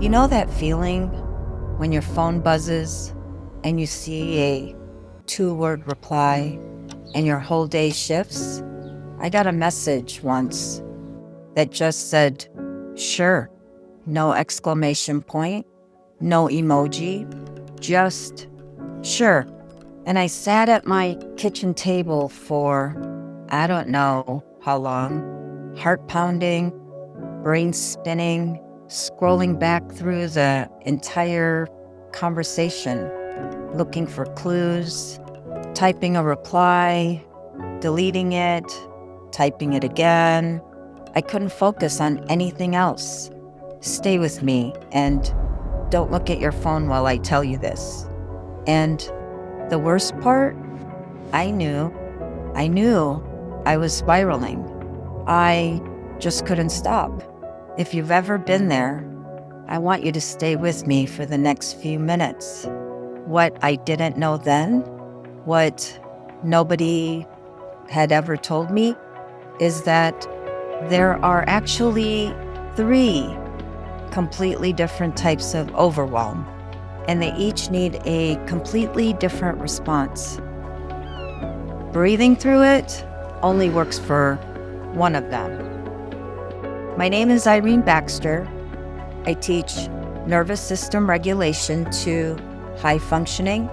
You know that feeling when your phone buzzes and you see a 2-word reply and your whole day shifts? I got a message once that just said, sure, no exclamation point, no emoji, just sure. And I sat at my kitchen table for, I don't know how long, heart pounding, brain spinning, scrolling back through the entire conversation, looking for clues, typing a reply, deleting it, typing it again. I couldn't focus on anything else. Stay with me and don't look at your phone while I tell you this. And the worst part, I knew I was spiraling. I just couldn't stop. If you've ever been there, I want you to stay with me for the next few minutes. What I didn't know then, what nobody had ever told me, is that there are actually 3 completely different types of overwhelm, and they each need a completely different response. Breathing through it only works for one of them. My name is Irene Baxter. I teach nervous system regulation to high-functioning,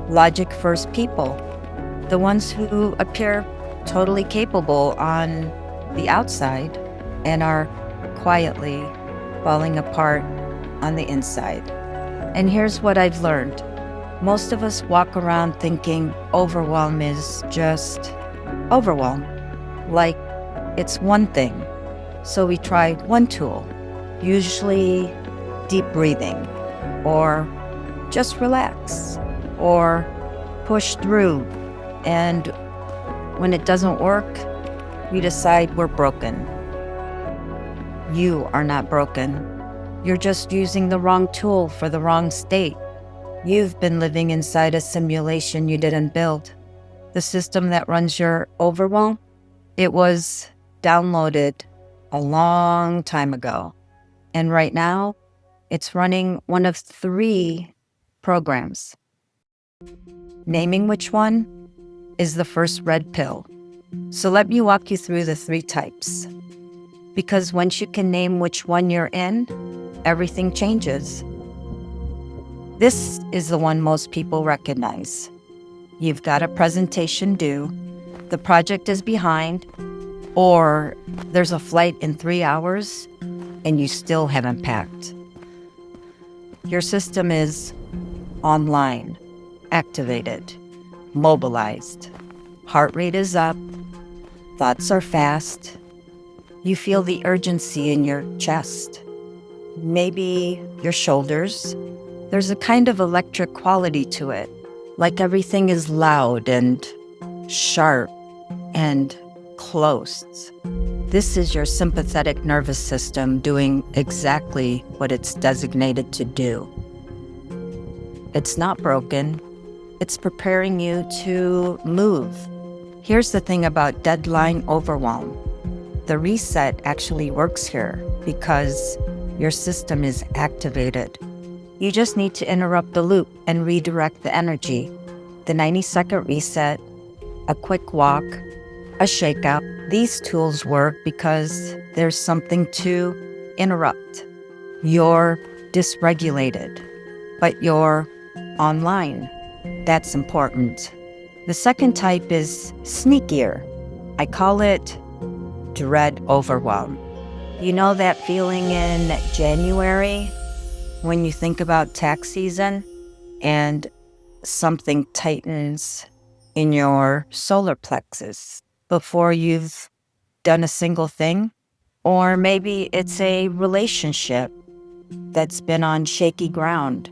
logic-first people, the ones who appear totally capable on the outside and are quietly falling apart on the inside. And here's what I've learned. Most of us walk around thinking overwhelm is just overwhelm, like it's one thing. So we try one tool, usually deep breathing, or just relax, or push through. And when it doesn't work, we decide we're broken. You are not broken. You're just using the wrong tool for the wrong state. You've been living inside a simulation you didn't build. The system that runs your overwhelm, it was downloaded a long time ago. And right now, it's running one of 3 programs. Naming which one is the first red pill. So let me walk you through the 3 types. Because once you can name which one you're in, everything changes. This is the one most people recognize. You've got a presentation due, the project is behind, or there's a flight in 3 hours and you still haven't packed. Your system is online, activated, mobilized. Heart rate is up, thoughts are fast. You feel the urgency in your chest, maybe your shoulders. There's a kind of electric quality to it, like everything is loud and sharp and close. This is your sympathetic nervous system doing exactly what it's designated to do. It's not broken. It's preparing you to move. Here's the thing about deadline overwhelm. The reset actually works here because your system is activated. You just need to interrupt the loop and redirect the energy. The 90-second reset, a quick walk, a shakeout. These tools work because there's something to interrupt. You're dysregulated, but you're online. That's important. The second type is sneakier. I call it dread overwhelm. You know that feeling in January when you think about tax season and something tightens in your solar plexus before you've done a single thing? Or maybe it's a relationship that's been on shaky ground,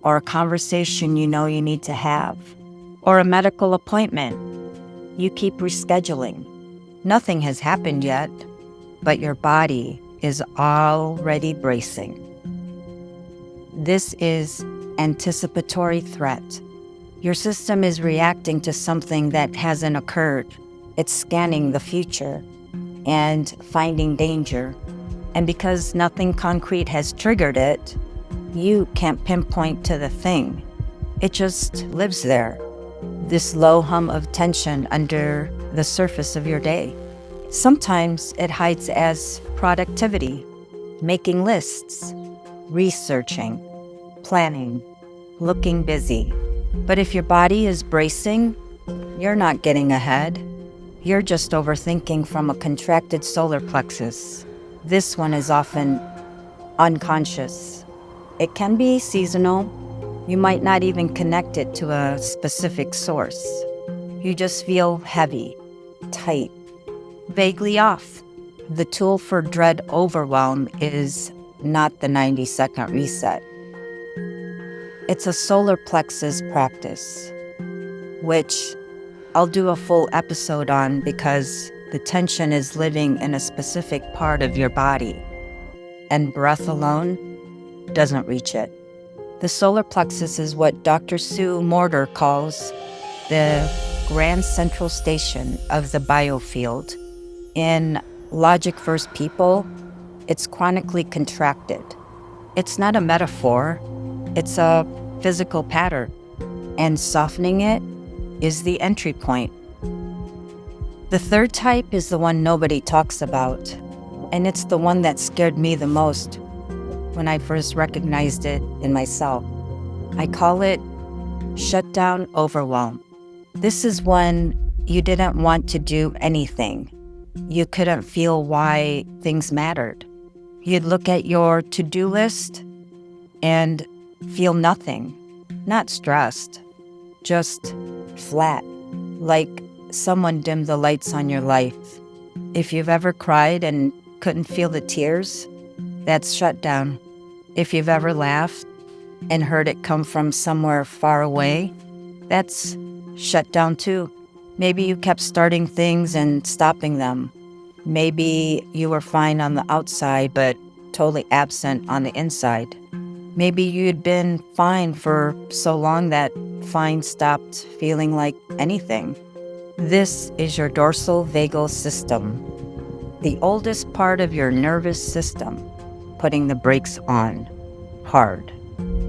or a conversation you know you need to have, or a medical appointment you keep rescheduling. Nothing has happened yet, but your body is already bracing. This is anticipatory threat. Your system is reacting to something that hasn't occurred. It's scanning the future and finding danger. And because nothing concrete has triggered it, you can't pinpoint to the thing. It just lives there, this low hum of tension under the surface of your day. Sometimes it hides as productivity, making lists, researching, planning, looking busy. But if your body is bracing, you're not getting ahead. You're just overthinking from a contracted solar plexus. This one is often unconscious. It can be seasonal. You might not even connect it to a specific source. You just feel heavy, tight, vaguely off. The tool for dread overwhelm is not the 90-second reset. It's a solar plexus practice, which I'll do a full episode on because the tension is living in a specific part of your body, and breath alone doesn't reach it. The solar plexus is what Dr. Sue Morter calls the grand central station of the biofield. In Logic First People, it's chronically contracted. It's not a metaphor, it's a physical pattern, and softening it is the entry point. The third type is the one nobody talks about, and it's the one that scared me the most when I first recognized it in myself. I call it Shutdown Overwhelm. This is when you didn't want to do anything. You couldn't feel why things mattered. You'd look at your to-do list and feel nothing, not stressed, just flat, like someone dimmed the lights on your life. If you've ever cried and couldn't feel the tears, that's shutdown. If you've ever laughed and heard it come from somewhere far away, that's shutdown too. Maybe you kept starting things and stopping them. Maybe you were fine on the outside, but totally absent on the inside. Maybe you'd been fine for so long that fine stopped feeling like anything. This is your dorsal vagal system, the oldest part of your nervous system, putting the brakes on, hard.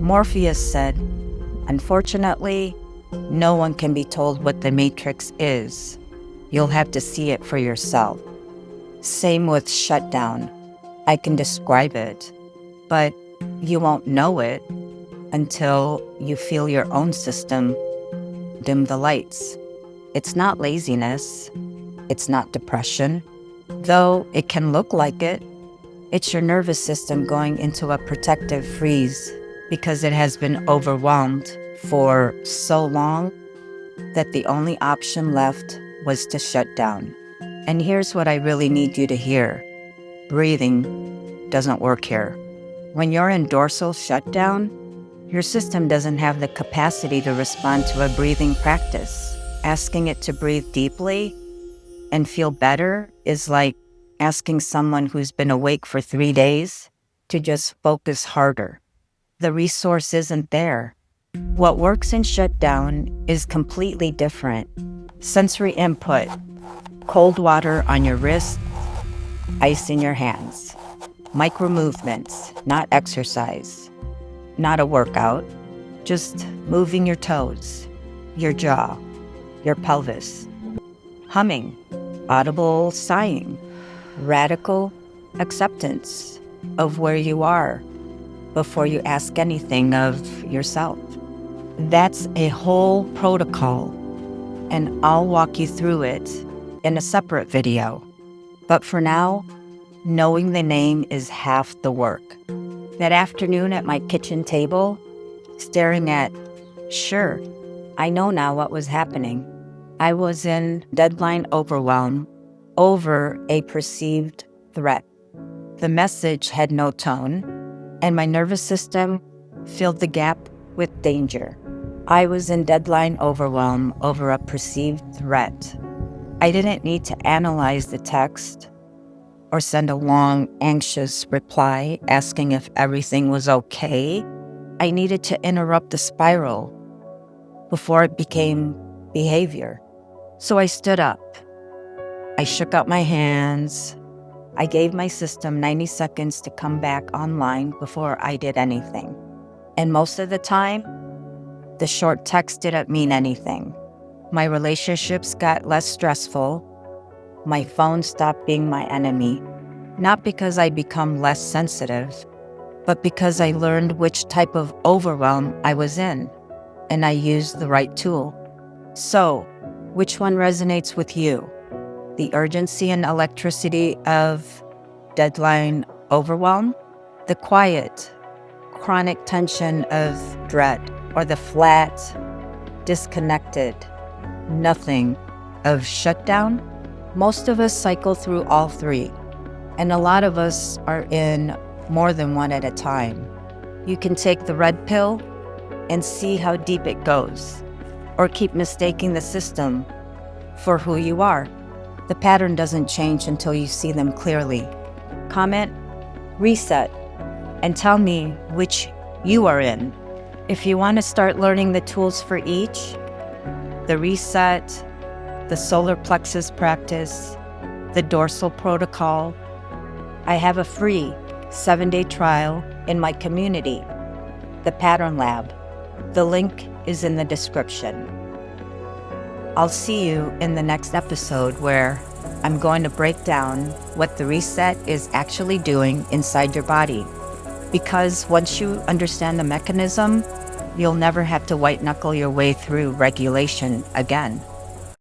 Morpheus said, "Unfortunately, no one can be told what the matrix is. You'll have to see it for yourself." Same with shutdown. I can describe it, but you won't know it until you feel your own system dim the lights. It's not laziness. It's not depression, though it can look like it. It's your nervous system going into a protective freeze because it has been overwhelmed for so long that the only option left was to shut down. And here's what I really need you to hear. Breathing doesn't work here. When you're in dorsal shutdown, your system doesn't have the capacity to respond to a breathing practice. Asking it to breathe deeply and feel better is like asking someone who's been awake for 3 days to just focus harder. The resource isn't there. What works in shutdown is completely different. Sensory input, cold water on your wrist, ice in your hands. Micro movements, not exercise, not a workout, just moving your toes, your jaw, your pelvis. Humming, audible sighing, radical acceptance of where you are before you ask anything of yourself. That's a whole protocol, and I'll walk you through it in a separate video. But for now, knowing the name is half the work. That afternoon at my kitchen table, staring at, sure, I know now what was happening. I was in deadline overwhelm over a perceived threat. The message had no tone, and my nervous system filled the gap with danger. I was in deadline overwhelm over a perceived threat. I didn't need to analyze the text or send a long, anxious reply asking if everything was okay. I needed to interrupt the spiral before it became behavior. So I stood up. I shook out my hands. I gave my system 90 seconds to come back online before I did anything. And most of the time, the short text didn't mean anything. My relationships got less stressful. My phone stopped being my enemy. Not because I become less sensitive, but because I learned which type of overwhelm I was in, and I used the right tool. So, which one resonates with you? The urgency and electricity of deadline overwhelm? The quiet, chronic tension of dread? Or the flat, disconnected, nothing of shutdown? Most of us cycle through all three, and a lot of us are in more than one at a time. You can take the red pill and see how deep it goes, or keep mistaking the system for who you are. The pattern doesn't change until you see them clearly. Comment, reset, and tell me which you are in. If you want to start learning the tools for each, the reset, the solar plexus practice, the dorsal protocol, I have a free 7-day trial in my community, the Pattern Lab. The link is in the description. I'll see you in the next episode where I'm going to break down what the reset is actually doing inside your body. Because once you understand the mechanism, you'll never have to white knuckle your way through regulation again.